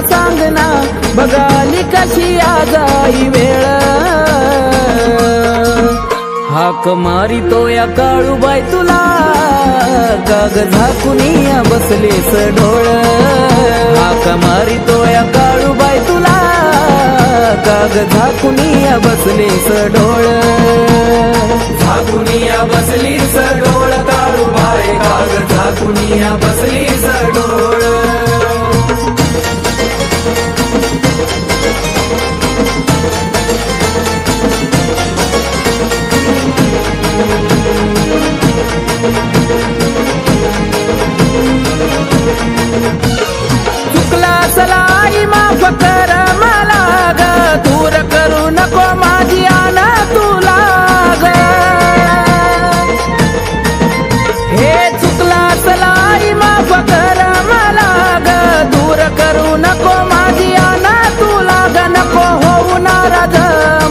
सांग ना, बघाली कशी आजाई वेळ। हाक मारितो या काळूबाई तुला, काग झाकुनिया बसलेस डोळ। हाक मारितो या काळूबाई तुला, काग झाकुनिया बसलेस डोळ। झाकुनिया बसलीस डोळ काळूबाई, काग झाकुनिया बसलीस डोळ। चुकला सलाई माफ कर मला ग, दूर करू नको माझी आना तुला ग। हे चुकला सलाई माफ कर मला ग, दूर करू नको माझी आना तुला ग। नको होऊ नाराज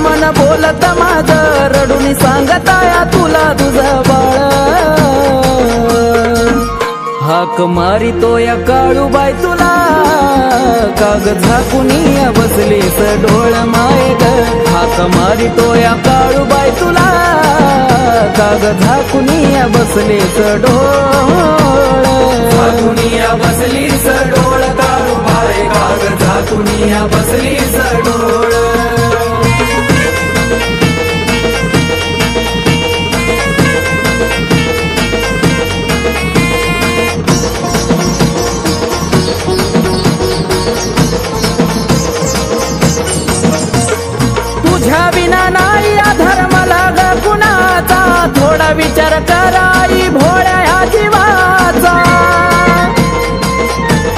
मन बोलत माझ, रडून सांगताया तुला तुझं बाळ। हाक मारितो या काळूबाई तुला, काग झाकुनिया बसलीस डोळ माय ग। हाक मारितो या काळूबाई तुला, काग झाकुनिया बसलीस डोळ। झाकुनिया बसलीस डोळ काळूबाई, काग झाकुनिया बसलीस डोळ। तुझ्या विना नाही आधार मला ग कुणाचा, थोडा विचार कराई भोळ्या ह्या जीवाचा।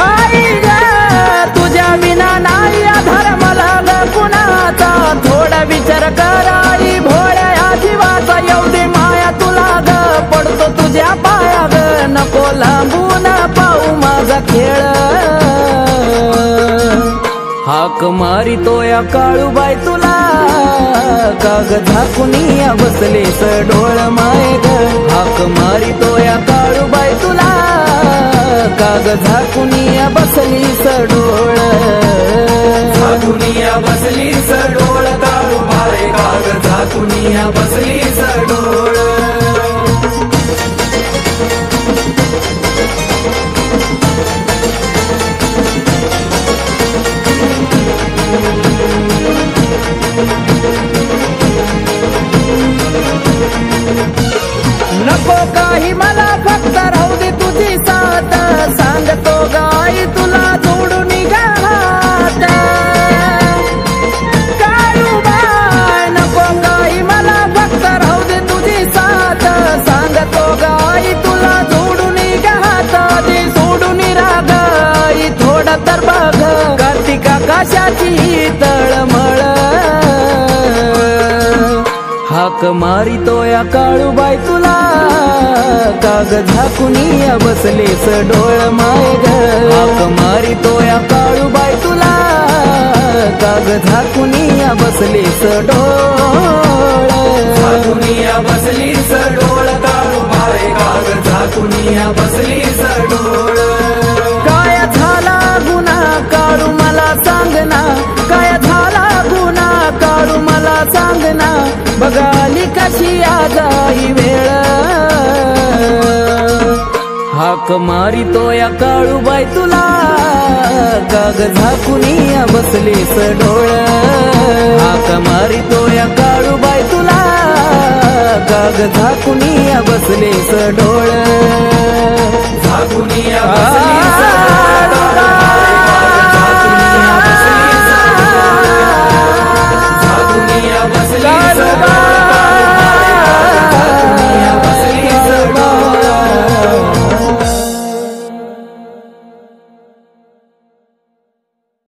आई ग तुझ्या विना नाही आधार मला ग कुणाचा, थोडा विचार कराई भोळ्या ह्या जीवाचा। एवढी माया तुला ग, पडतो तुझ्या पाया ग, नको लांबून पाहू माझा खेळ। हाक मारितो या काळूबाई तुला, काग झाकुनिया बसलेस डोळ माय ग। हाक मारितो या काळूबाई तुला, काग झाकुनिया बसलीस डोळ। झाकुनिया बसलीस डोळ काळूबाई, काग झाकुनिया बसलीस डोळ। नको काही मला फक्त राहू दे तुझी साथ, सांगतो गाई तुला जोडून घात। काळूबाई नको काही मला फक्त राहू दे तुझी साथ, सांगतो गाई तुला जोडून घात। दे सोडून रागाई थोडा तर बघ, कार्तिका काशाची तळमळ। हाक मारितो या काळूबाई तुला, काग झाकुनिया बसलेस डोळ माय ग। हाक मारितो या काळूबाई तुला, काग झाकुनिया बसलेस डोळ। झाकुनिया बसलीस डोळ काळूबाई, काग झाकुनिया बसलीस डोळ। काय झाला गुन्हा काळू मला सांग ना, काय झाला गुन्हा काळू मला सांग ना, बघाली कशी आजाई वेळ। हाक मारितो या काळूबाई तुला, काग झाकुनिया बसलेस डोळ। हाक मारितो या काळूबाई तुला, काग झाकुनिया बसलेस डोळ। झाकुनिया बसलीस डोळ